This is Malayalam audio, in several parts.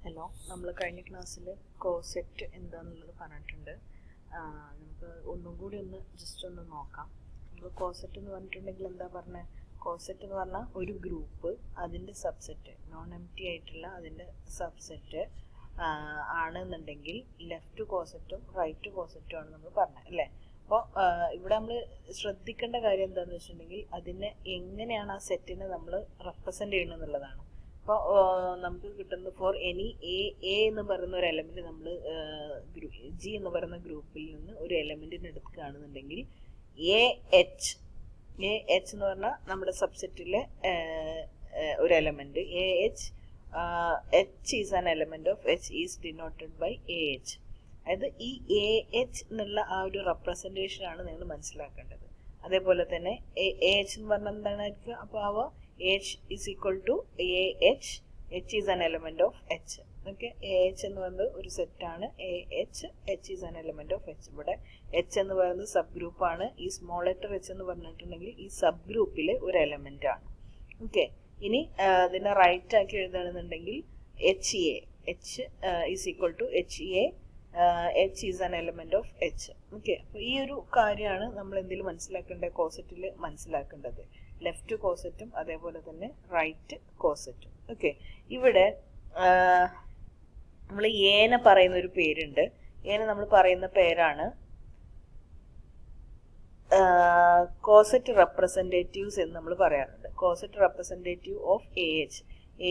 ഹലോ, നമ്മൾ കഴിഞ്ഞ ക്ലാസ്സിൽ കോസെറ്റ് എന്താണെന്നുള്ളത് പറഞ്ഞിട്ടുണ്ട്. നമുക്ക് ഒന്നും കൂടി ജസ്റ്റ് ഒന്ന് നോക്കാം. നമ്മൾ കോസെറ്റ് എന്ന് പറഞ്ഞിട്ടുണ്ടെങ്കിൽ എന്താ പറഞ്ഞത്? കോസെറ്റ് എന്ന് പറഞ്ഞാൽ ഒരു ഗ്രൂപ്പ്, അതിൻ്റെ സബ്സെറ്റ്, നോൺ എംപ്റ്റി ആയിട്ടുള്ള അതിൻ്റെ സബ്സെറ്റ് ആണെന്നുണ്ടെങ്കിൽ ലെഫ്റ്റ് കോസെറ്റും റൈറ്റ് കോസെറ്റും ആണ് നമ്മൾ പറഞ്ഞത് അല്ലേ. അപ്പോൾ ഇവിടെ നമ്മൾ ശ്രദ്ധിക്കേണ്ട കാര്യം എന്താണെന്ന് വെച്ചിട്ടുണ്ടെങ്കിൽ അതിനെ എങ്ങനെയാണ് ആ സെറ്റിനെ നമ്മൾ റെപ്രസെൻ്റ് ചെയ്യുന്നത് എന്നുള്ളതാണ്. അപ്പോൾ നമുക്ക് കിട്ടുന്നത് ഫോർ എനി എ എന്ന് പറയുന്ന ഒരു എലമെൻറ്റ് നമ്മൾ ജി എന്ന് പറയുന്ന ഗ്രൂപ്പിൽ നിന്ന് ഒരു എലമെൻറ്റിന് എടുക്കുകയാണെന്നുണ്ടെങ്കിൽ എ എച്ച് എന്ന് പറഞ്ഞാൽ നമ്മുടെ സബ്സെറ്റിലെ ഒരു element H is an element of H is denoted by A H. അതായത് ഈ എ എച്ച് എന്നുള്ള ആ ഒരു റെപ്രസെൻറ്റേഷനാണ് നിങ്ങൾ മനസ്സിലാക്കേണ്ടത്. അതേപോലെ തന്നെ എ എച്ച് എന്ന് പറഞ്ഞാൽ എന്താണായിരിക്കും? അപ്പോൾ അവ H is equal to AH. H is an element of H. Okay, AH എന്ന് പറയുന്നത് ഒരു സെറ്റാണ്. H is an element of H. ഇവിടെ H എന്ന് പറയുന്നത് സബ് ഗ്രൂപ്പാണ്. ഈ സ്മോൾ ലെറ്റർ H എന്ന് പറഞ്ഞിട്ടുണ്ടെങ്കിൽ ഈ സബ് ഗ്രൂപ്പിലെ ഒരു എലമെന്റ് ആണ്. ഓക്കെ, ഇനി ഇതിനെ റൈറ്റ് ആക്കി എഴുതുകയാണെന്നുണ്ടെങ്കിൽ H is equal to HA. H is an element of H. Okay, അപ്പോൾ ഈ ഒരു കാര്യമാണ് നമ്മൾ എന്തെങ്കിലും മനസ്സിലാക്കേണ്ടത്, കോസെറ്റിൽ മനസ്സിലാക്കേണ്ടത്. ലെഫ്റ്റ് കോസെറ്റും അതേപോലെ തന്നെ റൈറ്റ് കോസെറ്റും. ഓക്കെ, ഇവിടെ നമ്മൾ ഏനെ പറയുന്ന ഒരു പേരുണ്ട്. ഏനെ നമ്മൾ പറയുന്ന പേരാണ് കോസെറ്റ് റെപ്രസെൻറ്റേറ്റീവ്സ് എന്ന് നമ്മൾ പറയാറുണ്ട്. കോസെറ്റ് റെപ്രസെൻറ്റേറ്റീവ് ഓഫ്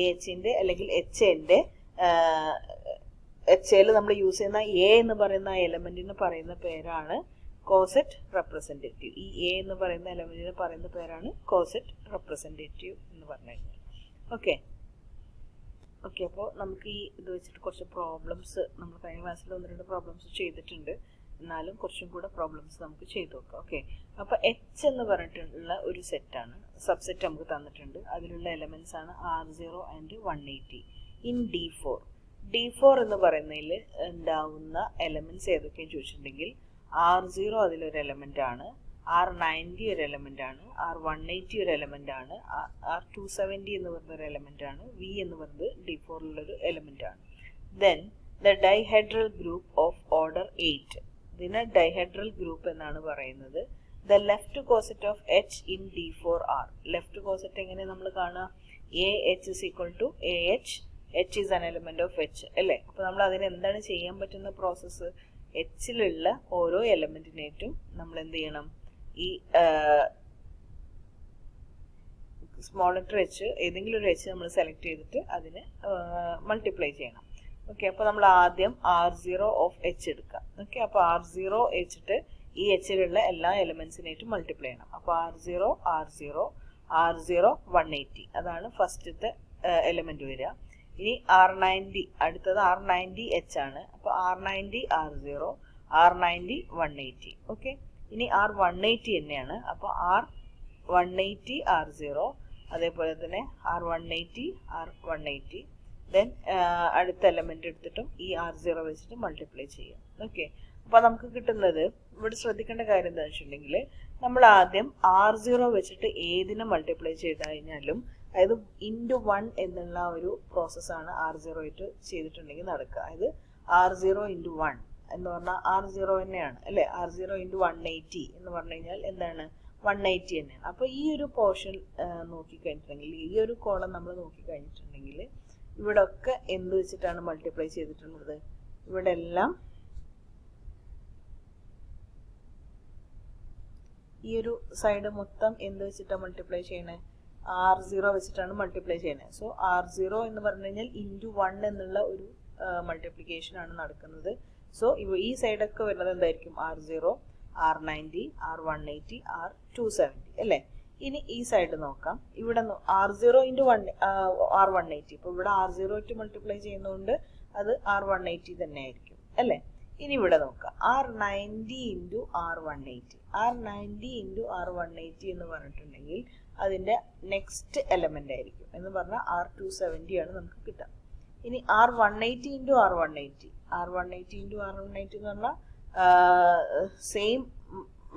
എച്ചിൻ്റെ അല്ലെങ്കിൽ എച്ച് എൽ നമ്മൾ യൂസ് ചെയ്യുന്ന എ എന്ന് പറയുന്ന എലമെന്റിന് പറയുന്ന പേരാണ് കോസെറ്റ് റെപ്രസെൻറ്റേറ്റീവ്. ഈ എ എന്ന് പറയുന്ന എലമെന്റിന് പറയുന്ന പേരാണ് കോസെറ്റ് റെപ്രസെൻറ്റേറ്റീവ് എന്ന് പറഞ്ഞു കഴിഞ്ഞാൽ. ഓക്കെ, അപ്പോൾ നമുക്ക് ഈ ഇത് വെച്ചിട്ട് കുറച്ച് പ്രോബ്ലംസ് നമ്മൾ കഴിഞ്ഞ ക്ലാസ്സിൽ 1-2 പ്രോബ്ലംസ് ചെയ്തിട്ടുണ്ട്. എന്നാലും കുറച്ചും കൂടെ പ്രോബ്ലംസ് നമുക്ക് ചെയ്തു നോക്കാം. ഓക്കെ, അപ്പോൾ എച്ച് എന്ന് പറഞ്ഞിട്ടുള്ള ഒരു സെറ്റാണ്, സബ്സെറ്റ് നമുക്ക് തന്നിട്ടുണ്ട്. അതിലുള്ള എലമെന്റ്സ് ആണ് R0 ആൻഡ് 180 ഇൻ D4 എന്ന് പറയുന്നതിൽ ഉണ്ടാവുന്ന എലമെന്റ്സ് ഏതൊക്കെയെന്ന് ചോദിച്ചിട്ടുണ്ടെങ്കിൽ R0 അതിലൊരു എലമെന്റ് ആണ്, R90 ഒരു എലമെന്റ് ആണ്, R180 ഒരു എലമെന്റ് ആണ്, R270 എന്ന് പറയുന്ന ഒരു എലമെന്റ് ആണ്, V എന്ന് പറയുന്നത് D4ലുള്ളൊരു എലമെന്റ് ആണ്. Then the dihedral group of order 8, ഇതിന് ഡൈഹെഡ്രൽ ഗ്രൂപ്പ് എന്നാണ് പറയുന്നത്. The left coset of H in D4R. Left coset എങ്ങനെ നമ്മൾ കാണുക? AH is equal to AH. H is an element of H അല്ലേ. അപ്പോൾ നമ്മൾ അതിന് എന്താണ് ചെയ്യാൻ പറ്റുന്ന പ്രോസസ്സ്? എച്ചിലുള്ള ഓരോ എലമെന്റിനേറ്റും നമ്മൾ എന്ത് ചെയ്യണം? ഈ സ്മോൾ ലെറ്റർ എച്ച്, ഏതെങ്കിലും ഒരു എച്ച് നമ്മൾ സെലക്ട് ചെയ്തിട്ട് അതിന് മൾട്ടിപ്ലൈ ചെയ്യണം. ഓക്കെ, അപ്പോൾ നമ്മൾ ആദ്യം R0 ഓഫ് H എടുക്കാം. ഓക്കെ, അപ്പോൾ R0 വെച്ചിട്ട് ഈ എച്ചിലുള്ള എല്ലാ എലമെന്റ്സിനേറ്റും മൾട്ടിപ്ലൈ ചെയ്യണം. അപ്പോൾ R0 180 അതാണ് ഫസ്റ്റത്തെ എലമെന്റ് വരിക. ഇനി R90, അടുത്തത് R90 H ആണ്. അപ്പോൾ R90 R0, R90 180. ഓക്കെ, ഇനി R180 തന്നെയാണ്. അപ്പോൾ R180 R0, അതേപോലെ തന്നെ R180 R180. ദെൻ അടുത്ത എലമെന്റ് എടുത്തിട്ടും ഈ R0 വെച്ചിട്ട് മൾട്ടിപ്ലൈ ചെയ്യാം. ഓക്കെ, അപ്പോൾ നമുക്ക് കിട്ടുന്നത്, ഇവിടെ ശ്രദ്ധിക്കേണ്ട കാര്യം എന്താണെന്ന് വെച്ചിട്ടുണ്ടെങ്കിൽ നമ്മൾ ആദ്യം R0 വെച്ചിട്ട് ഏതിനെ മൾട്ടിപ്ലൈ ചെയ്ത് കഴിഞ്ഞാലും, അതായത് *1 എന്നുള്ള ഒരു പ്രോസസ്സാണ് R0 ആയിട്ട് ചെയ്തിട്ടുണ്ടെങ്കിൽ നടക്കുക. അതായത് R0 × 1 എന്ന് പറഞ്ഞാൽ R0 തന്നെയാണ് അല്ലേ. R0 × 180 എന്ന് പറഞ്ഞു കഴിഞ്ഞാൽ എന്താണ്? 180 തന്നെയാണ്. അപ്പോൾ ഈ ഒരു പോർഷൻ നോക്കിക്കഴിഞ്ഞിട്ടുണ്ടെങ്കിൽ, ഈ ഒരു കോളം നമ്മൾ നോക്കിക്കഴിഞ്ഞിട്ടുണ്ടെങ്കിൽ ഇവിടെ ഒക്കെ എന്ത് വെച്ചിട്ടാണ് മൾട്ടിപ്ലൈ ചെയ്തിട്ടുള്ളത്? ഇവിടെ എല്ലാം ഈ ഒരു സൈഡ് മൊത്തം എന്ത് വെച്ചിട്ടാണ് മൾട്ടിപ്ലൈ ചെയ്യണേ? R0 വെച്ചിട്ടാണ് മൾട്ടിപ്ലൈ ചെയ്യുന്നത്. സോ R0 എന്ന് പറഞ്ഞു കഴിഞ്ഞാൽ *1 എന്നുള്ള ഒരു മൾട്ടിപ്ലിക്കേഷൻ ആണ് നടക്കുന്നത്. സോ ഈ സൈഡൊക്കെ വരുന്നത് എന്തായിരിക്കും? R0, R90, R180, R270 അല്ലേ. ഇനി ഈ സൈഡ് നോക്കാം. ഇവിടെ R0 × R180. ഇപ്പോൾ ഇവിടെ R0 ആയിട്ട് മൾട്ടിപ്ലൈ ചെയ്യുന്നതുകൊണ്ട് അത് R180 തന്നെ ആയിരിക്കും അല്ലേ. ഇനി ഇവിടെ നോക്കാം, R90 × R180. R90 × R180 എന്ന് പറഞ്ഞിട്ടുണ്ടെങ്കിൽ അതിൻ്റെ നെക്സ്റ്റ് എലമെന്റ് ആയിരിക്കും എന്ന് പറഞ്ഞാൽ R270 ആണ് നമുക്ക് കിട്ടുക. ഇനി R180 × R180. R180 × R180 എന്ന് പറഞ്ഞാൽ സെയിം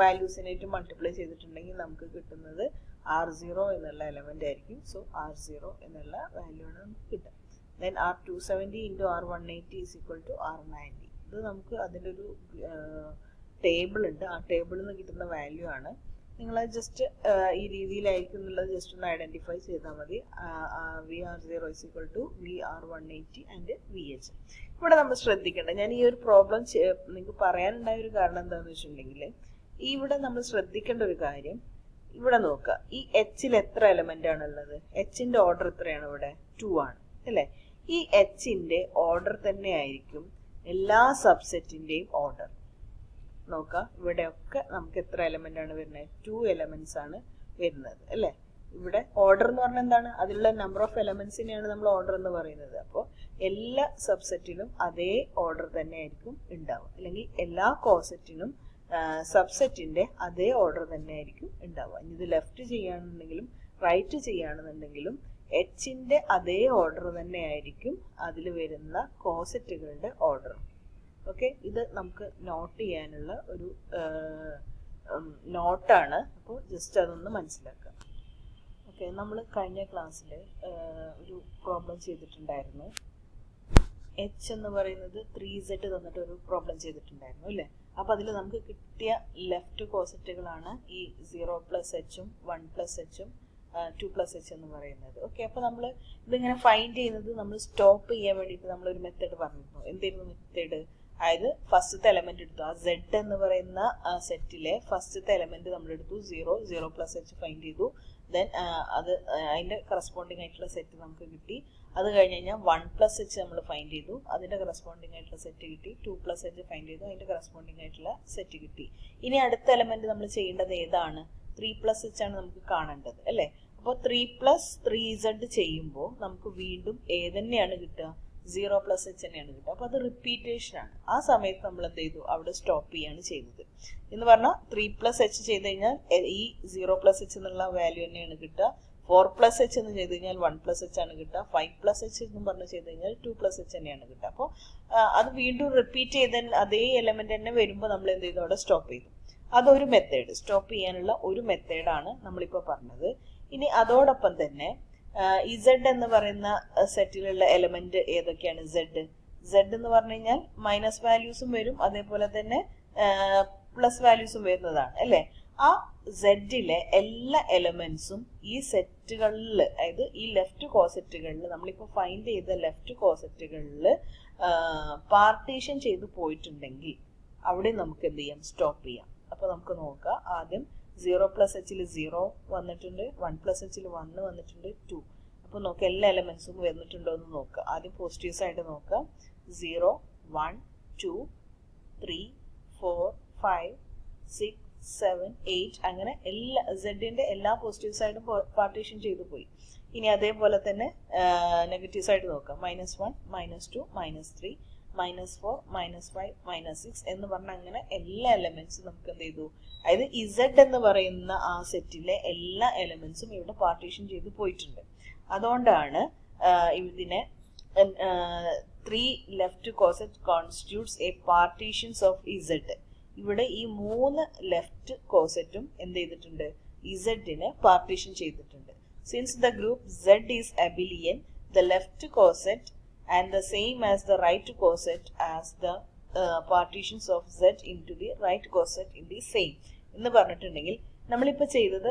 വാല്യൂസിനായിട്ട് മൾട്ടിപ്ലൈ ചെയ്തിട്ടുണ്ടെങ്കിൽ നമുക്ക് കിട്ടുന്നത് R0 എന്നുള്ള എലമെന്റ് ആയിരിക്കും. സോ R0 എന്നുള്ള വാല്യൂ ആണ് നമുക്ക് കിട്ടുക. then R270 into R180 is equal to R90. ഇത് നമുക്ക് അതിൻ്റെ ഒരു ടേബിൾ ഉണ്ട്. ആ ടേബിളിൽ നിന്ന് കിട്ടുന്ന വാല്യൂ ആണ്. നിങ്ങൾ ജസ്റ്റ് ഈ രീതിയിലായിരിക്കും എന്നുള്ളത് ജസ്റ്റ് ഒന്ന് ഐഡൻറ്റിഫൈ ചെയ്താൽ മതി. VR0 is equal to VR180 and VH. ഇവിടെ നമ്മൾ ശ്രദ്ധിക്കേണ്ട, ഞാൻ ഈ ഒരു പ്രോബ്ലം നിങ്ങൾക്ക് പറയാനുണ്ടായ ഒരു കാരണം എന്താണെന്ന് വെച്ചിട്ടുണ്ടെങ്കിൽ, ഇവിടെ നമ്മൾ ശ്രദ്ധിക്കേണ്ട ഒരു കാര്യം, ഇവിടെ നോക്കുക, ഈ എച്ചിൽ എത്ര എലമെന്റ് ആണുള്ളത്? എച്ചിന്റെ ഓർഡർ എത്രയാണ്? ഇവിടെ 2 ആണ് അല്ലേ? ഈ എച്ചിന്റെ ഓർഡർ തന്നെ ആയിരിക്കും എല്ലാ സബ്സെറ്റിന്റെയും ഓർഡർ. നോക്കുക, ഇവിടെയൊക്കെ നമുക്ക് എത്ര എലമെന്റ് ആണ് വരുന്നത്? 2 എലമെന്റ്സ് ആണ് വരുന്നത് അല്ലേ? ഇവിടെ ഓർഡർ എന്ന് പറഞ്ഞാൽ എന്താണ്? അതിലുള്ള നമ്പർ ഓഫ് എലമെന്റ്സിനെയാണ് നമ്മൾ ഓർഡർ എന്ന് പറയുന്നത്. അപ്പോൾ എല്ലാ സബ്സെറ്റിലും അതേ ഓർഡർ തന്നെ ആയിരിക്കും ഉണ്ടാവുക, അല്ലെങ്കിൽ എല്ലാ കോസെറ്റിനും സബ്സെറ്റിന്റെ അതേ ഓർഡർ തന്നെ ആയിരിക്കും ഉണ്ടാവുക. ഇനി ഇത് ലെഫ്റ്റ് ചെയ്യുകയാണെന്നുണ്ടെങ്കിലും റൈറ്റ് ചെയ്യുകയാണെന്നുണ്ടെങ്കിലും എച്ചിന്റെ അതേ ഓർഡർ തന്നെ ആയിരിക്കും അതിൽ വരുന്ന കോസെറ്റുകളുടെ ഓർഡർ. ഓക്കെ, ഇത് നമുക്ക് നോട്ട് ചെയ്യാനുള്ള ഒരു നോട്ടാണ്. അപ്പോൾ ജസ്റ്റ് അതൊന്ന് മനസ്സിലാക്കുക. ഓക്കെ, നമ്മൾ കഴിഞ്ഞ ക്ലാസ്സിൽ ഒരു പ്രോബ്ലം ചെയ്തിട്ടുണ്ടായിരുന്നു. എച്ച് എന്ന് പറയുന്നത് 3Z തന്നിട്ട് ഒരു പ്രോബ്ലം ചെയ്തിട്ടുണ്ടായിരുന്നു അല്ലേ? അപ്പോൾ അതിൽ നമുക്ക് കിട്ടിയ ലെഫ്റ്റ് കോസെറ്റുകളാണ് ഈ 0+H-ഉം 1+H-ഉം 2+H എന്ന് പറയുന്നത്. ഓക്കെ, അപ്പോൾ നമ്മൾ ഇതിങ്ങനെ ഫൈൻഡ് ചെയ്യുന്നത് നമ്മൾ സ്റ്റോപ്പ് ചെയ്യാൻ വേണ്ടിയിട്ട് നമ്മളൊരു മെത്തേഡ് പറഞ്ഞിരുന്നു. എന്തായിരുന്നു മെത്തേഡ്? അതായത് ഫസ്റ്റത്തെ എലമെന്റ് എടുത്തു, ആ Z എന്ന് പറയുന്ന സെറ്റിലെ ഫസ്റ്റത്തെ എലമെന്റ് നമ്മൾ എടുത്തു, 0+H ഫൈൻഡ് ചെയ്തു. ദെൻ അത് അതിന്റെ കറസ്പോണ്ടിങ് ആയിട്ടുള്ള സെറ്റ് നമുക്ക് കിട്ടി. അത് കഴിഞ്ഞ് കഴിഞ്ഞാൽ 1+H നമ്മൾ ഫൈൻഡ് ചെയ്തു, അതിന്റെ കറസ്പോണ്ടിങ് ആയിട്ടുള്ള സെറ്റ് കിട്ടി. 2+H ഫൈൻഡ് ചെയ്തു, അതിന്റെ കറസ്പോണ്ടിങ് ആയിട്ടുള്ള സെറ്റ് കിട്ടി. ഇനി അടുത്ത എലമെന്റ് നമ്മൾ ചെയ്യേണ്ടത് ഏതാണ്? 3+H ആണ് നമുക്ക് കാണേണ്ടത് അല്ലേ? അപ്പോൾ 3+3Z ചെയ്യുമ്പോൾ നമുക്ക് വീണ്ടും ഏതന്നെയാണ് കിട്ടുക? 0+H തന്നെയാണ് കിട്ടുക. അപ്പോൾ അത് റിപ്പീറ്റേഷൻ ആണ്. ആ സമയത്ത് നമ്മൾ എന്ത് ചെയ്തു? അവിടെ സ്റ്റോപ്പ് ചെയ്യാണ് ചെയ്തത്. എന്ന് പറഞ്ഞാൽ 3+H ചെയ്ത് കഴിഞ്ഞാൽ ഈ 0+H എന്നുള്ള വാല്യൂ തന്നെയാണ് കിട്ടുക. 4+H എന്ന് ചെയ്ത് കഴിഞ്ഞാൽ 1+H ആണ് കിട്ടുക. 5+H എന്ന് പറഞ്ഞ് ചെയ്ത് കഴിഞ്ഞാൽ 2+H തന്നെയാണ് കിട്ടുക. അപ്പോൾ അത് വീണ്ടും റിപ്പീറ്റ് ചെയ്ത അതേ എലമെന്റ് തന്നെ വരുമ്പോൾ നമ്മൾ എന്ത് ചെയ്തു? അവിടെ സ്റ്റോപ്പ് ചെയ്തു. അതൊരു മെത്തേഡ്, സ്റ്റോപ്പ് ചെയ്യാനുള്ള ഒരു മെത്തേഡാണ് നമ്മളിപ്പോൾ പറഞ്ഞത്. ഇനി അതോടൊപ്പം തന്നെ Z എന്ന് പറയുന്ന സെറ്റിലുള്ള എലമെന്റ് ഏതൊക്കെയാണ്? Z എന്ന് പറഞ്ഞു കഴിഞ്ഞാൽ മൈനസ് വാല്യൂസും വരും, അതേപോലെ തന്നെ പ്ലസ് വാല്യൂസും വരുന്നതാണ് അല്ലേ? ആ സെഡിലെ എല്ലാ എലമെന്റ്സും ഈ സെറ്റുകളിൽ, അതായത് ഈ ലെഫ്റ്റ് കോസെറ്റുകളിൽ, നമ്മളിപ്പോൾ ഫൈൻഡ് ചെയ്ത ലെഫ്റ്റ് കോസെറ്റുകളിൽ പാർട്ടീഷൻ ചെയ്ത് പോയിട്ടുണ്ടെങ്കിൽ അവിടെ നമുക്ക് എന്ത് ചെയ്യാം? സ്റ്റോപ്പ് ചെയ്യാം. അപ്പോൾ നമുക്ക് നോക്കാം. ആദ്യം 0+H-ൽ 0 വന്നിട്ടുണ്ട്, 1+H-ൽ 1 വന്നിട്ടുണ്ട്, 2. അപ്പോൾ നോക്കാം എല്ലാ എലമെന്റ്സും വന്നിട്ടുണ്ടോ എന്ന് നോക്കുക. ആദ്യം പോസിറ്റീവ്സ് ആയിട്ട് നോക്കാം. 0, 1, 2, 3, 4, 5, 6, 7, 8 അങ്ങനെ എല്ലാ സെഡിന്റെ എല്ലാ പോസിറ്റീവ് സൈഡും പാർട്ടീഷൻ ചെയ്തു പോയി. ഇനി അതേപോലെ തന്നെ നെഗറ്റീവ് സൈഡ് നോക്കാം. -1, -2, -3, -4, -5, -6 എന്ന് പറഞ്ഞ അങ്ങനെ എല്ലാ എലമെന്റ്സും നമുക്ക് എന്ത് ചെയ്തു? അതായത് Z എന്ന് പറയുന്ന ആ സെറ്റിലെ എല്ലാ എലമെന്റ്സും ഇവിടെ പാർട്ടീഷൻ ചെയ്ത് പോയിട്ടുണ്ട്. അതുകൊണ്ടാണ് ഇതിനെ 3 left coset constitutes A partitions of Z. ഇവിടെ ഈ 3 ലെഫ്റ്റ് കോസെറ്റും എന്ത് ചെയ്തിട്ടുണ്ട്? Z-നെ പാർട്ടീഷൻ ചെയ്തിട്ടുണ്ട്. Since the group Z is abelian, the left coset and the same as the right coset as the partitions of Z into the right coset in the same എന്ന് പറഞ്ഞിട്ടുണ്ടെങ്കിൽ, നമ്മളിപ്പോൾ ചെയ്തത്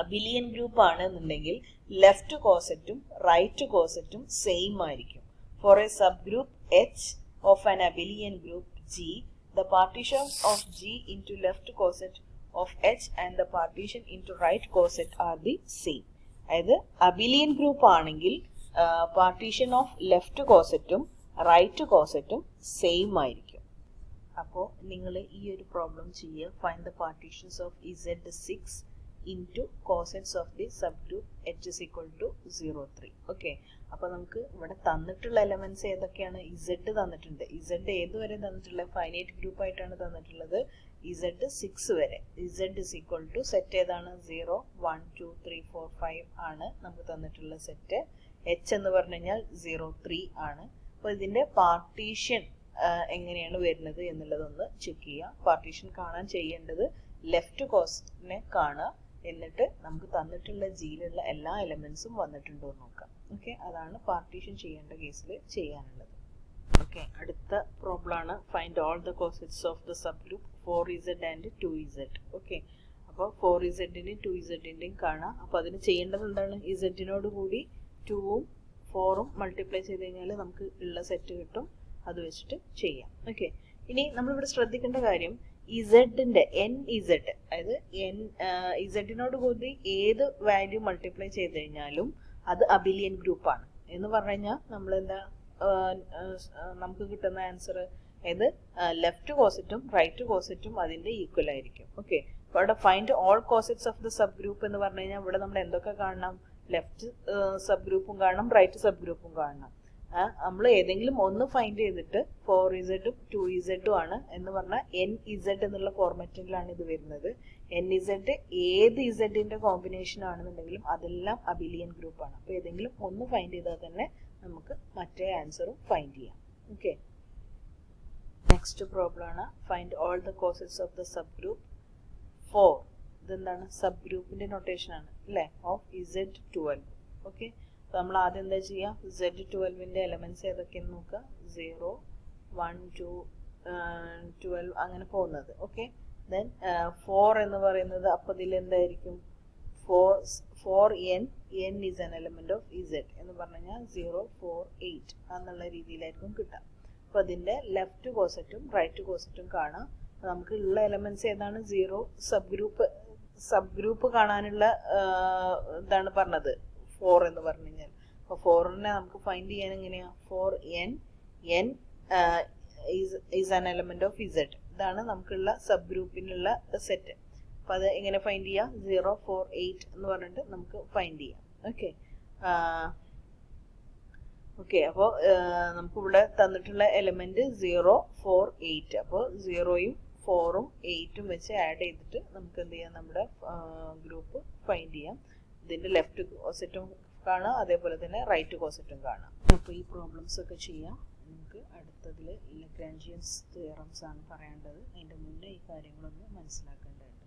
അബിലിയൻ ഗ്രൂപ്പ് ആണെന്നുണ്ടെങ്കിൽ ലെഫ്റ്റ് കോസെറ്റും റൈറ്റ് കോസെറ്റും സെയിം ആയിരിക്കും. For A sub group H of an abelian group G, the partition of G into left coset of H and the partition into right coset are the same. അതായത് അബിലിയൻ ഗ്രൂപ്പ് ആണെങ്കിൽ പാർട്ടീഷൻ ഓഫ് ലെഫ്റ്റ് കോസെറ്റും റൈറ്റ് കോസെറ്റും സെയിം ആയിരിക്കും. അപ്പോൾ നിങ്ങൾ ഈ ഒരു പ്രോബ്ലം ചെയ്യുക. Find the partitions of Z6 into cosets of the sub group H is equal to 0, 3. Okay, അപ്പോൾ നമുക്ക് ഇവിടെ തന്നിട്ടുള്ള എലമെന്റ്സ് ഏതൊക്കെയാണ്? Z തന്നിട്ടുണ്ട്. Z ഏതുവരെ തന്നിട്ടുള്ളത്? ഫൈനൈറ്റ് ഗ്രൂപ്പ് ആയിട്ടാണ് തന്നിട്ടുള്ളത്. Z6 വരെ. Z is equal to set ഏതാണ്? 0, 1, 2, 3, 4, 5 ആണ് നമുക്ക് തന്നിട്ടുള്ള സെറ്റ്. H എന്ന് പറഞ്ഞു കഴിഞ്ഞാൽ 0, 3 ആണ്. അപ്പോൾ ഇതിന്റെ പാർട്ടീഷൻ എങ്ങനെയാണ് വരുന്നത് എന്നുള്ളതൊന്ന് ചെക്ക് ചെയ്യുക. പാർട്ടീഷൻ കാണാൻ ചെയ്യേണ്ടത് ലെഫ്റ്റ് കോസറ്റിനെ കാണുക, എന്നിട്ട് നമുക്ക് തന്നിട്ടുള്ള ജിയിലുള്ള എല്ലാ എലമെന്റ്സും വന്നിട്ടുണ്ടോ എന്ന് നോക്കാം. ഓക്കെ, അതാണ് പാർട്ടീഷൻ ചെയ്യേണ്ട കേസിൽ ചെയ്യാനുള്ളത്. ഓക്കെ, അടുത്ത പ്രോബ്ലം ആണ് find all the cosets of the sub group 4z and 2z. Okay, അപ്പോൾ 4zൻ്റെയും 2zൻ്റെയും കാണാം. അപ്പോൾ അതിന് ചെയ്യേണ്ടത് എന്താണ്? ഇസഡിനോട് കൂടി 2ഉം 4ഉം മൾട്ടിപ്ലൈ ചെയ്ത് കഴിഞ്ഞാൽ നമുക്ക് ഉള്ള സെറ്റ് കിട്ടും. അത് വെച്ചിട്ട് ചെയ്യാം. ഓക്കെ, ഇനി നമ്മളിവിടെ ശ്രദ്ധിക്കേണ്ട കാര്യം ഇസഡിൻ്റെ NZ, അതായത് ഇസഡിനോട് കൂടി ഏത് വാല്യൂ മൾട്ടിപ്ലൈ ചെയ്ത് കഴിഞ്ഞാലും അത് അബിലിയൻ ഗ്രൂപ്പാണ് എന്ന് പറഞ്ഞു കഴിഞ്ഞാൽ നമ്മളെന്താ നമുക്ക് കിട്ടുന്ന ആൻസർ അതായത് ലെഫ്റ്റ് കോസറ്റും റൈറ്റ് കോസറ്റും അതിൻ്റെ ഈക്വൽ ആയിരിക്കും. ഓക്കെ, അപ്പോൾ അവിടെ find all cosets of the sub group എന്ന് പറഞ്ഞു കഴിഞ്ഞാൽ ഇവിടെ നമ്മൾ എന്തൊക്കെ കാണണം? ലെഫ്റ്റ് സബ് ഗ്രൂപ്പും കാണണം, റൈറ്റ് സബ് ഗ്രൂപ്പും കാണണം. നമ്മൾ ഏതെങ്കിലും ഒന്ന് ഫൈൻഡ് ചെയ്തിട്ട് 4z ഉം 2z ആണ് എന്ന് പറഞ്ഞാൽ NZ എന്നുള്ള ഫോർമാറ്റിലാണ് ഇത് വരുന്നത്. NZ ഏത് ഇസഡിന്റെ കോമ്പിനേഷൻ ആണെന്നുണ്ടെങ്കിലും അതെല്ലാം അബിലിയൻ ഗ്രൂപ്പാണ്. അപ്പോൾ ഏതെങ്കിലും ഒന്ന് ഫൈൻഡ് ചെയ്താൽ തന്നെ നമുക്ക് മറ്റേ ആൻസറും ഫൈൻഡ് ചെയ്യാം. ഓക്കെ, നെക്സ്റ്റ് പ്രോബ്ലം ആണ് find all the cosets of the sub group 4. ഇതെന്താണ്? സബ് ഗ്രൂപ്പിന്റെ നൊട്ടേഷൻ ആണ് അല്ലേ? Of Z12. ഓക്കെ, അപ്പോൾ നമ്മൾ ആദ്യം എന്താ ചെയ്യുക? Z12ന്റെ എലമെന്റ്സ് ഏതൊക്കെയെന്ന് നോക്കുക. 0, 1, 2, 12 അങ്ങനെ പോകുന്നത്. ഓക്കെ, ദെൻ 4 എന്ന് പറയുന്നത് അപ്പോൾ ഇതിൽ എന്തായിരിക്കും? 4n is an element of Z എന്ന് പറഞ്ഞു കഴിഞ്ഞാൽ 0, 4, 8 എന്നുള്ള രീതിയിലായിരിക്കും കിട്ടുക. അപ്പോൾ അതിൻ്റെ ലെഫ്റ്റ് കോസറ്റും റൈറ്റ് കോസറ്റും കാണാം. നമുക്ക് ഉള്ള എലമെന്റ്സ് ഏതാണ്? 0 സബ് ഗ്രൂപ്പ് കാണാനുള്ള ഇതാണ് പറഞ്ഞത് 4 എന്ന് പറഞ്ഞു കഴിഞ്ഞാൽ. അപ്പോൾ 4നെ നമുക്ക് ഫൈൻഡ് ചെയ്യാൻ എങ്ങനെയാ? 4n is an element of Z. ഇതാണ് നമുക്കുള്ള സബ് ഗ്രൂപ്പിനുള്ള സെറ്റ്. അപ്പോൾ അത് എങ്ങനെ ഫൈൻഡ് ചെയ്യാം? 0, 4, 8 എന്ന് പറഞ്ഞിട്ട് നമുക്ക് ഫൈൻഡ് ചെയ്യാം. ഓക്കെ, അപ്പോൾ നമുക്കിവിടെ തന്നിട്ടുള്ള എലമെന്റ് 0, 4, 8. അപ്പോൾ 0ഉം 4ഉം 8ഉം വെച്ച് ആഡ് ചെയ്തിട്ട് നമുക്ക് എന്ത് ചെയ്യാം? നമ്മുടെ ഗ്രൂപ്പ് ഫൈൻഡ് ചെയ്യാം. ഇതിൻ്റെ ലെഫ്റ്റ് കോസറ്റും കാണാം, അതേപോലെ തന്നെ റൈറ്റ് കോസറ്റും കാണാം. അപ്പോൾ ഈ പ്രോബ്ലംസ് ഒക്കെ ചെയ്യാം. നമുക്ക് അടുത്തതിൽ ലഗ്രാഞ്ചിയൻസ് തിയറംസ് ആണ് പറയേണ്ടത്. അതിൻ്റെ മുന്നേ ഈ കാര്യങ്ങളൊന്ന് മനസ്സിലാക്കേണ്ടതുണ്ട്.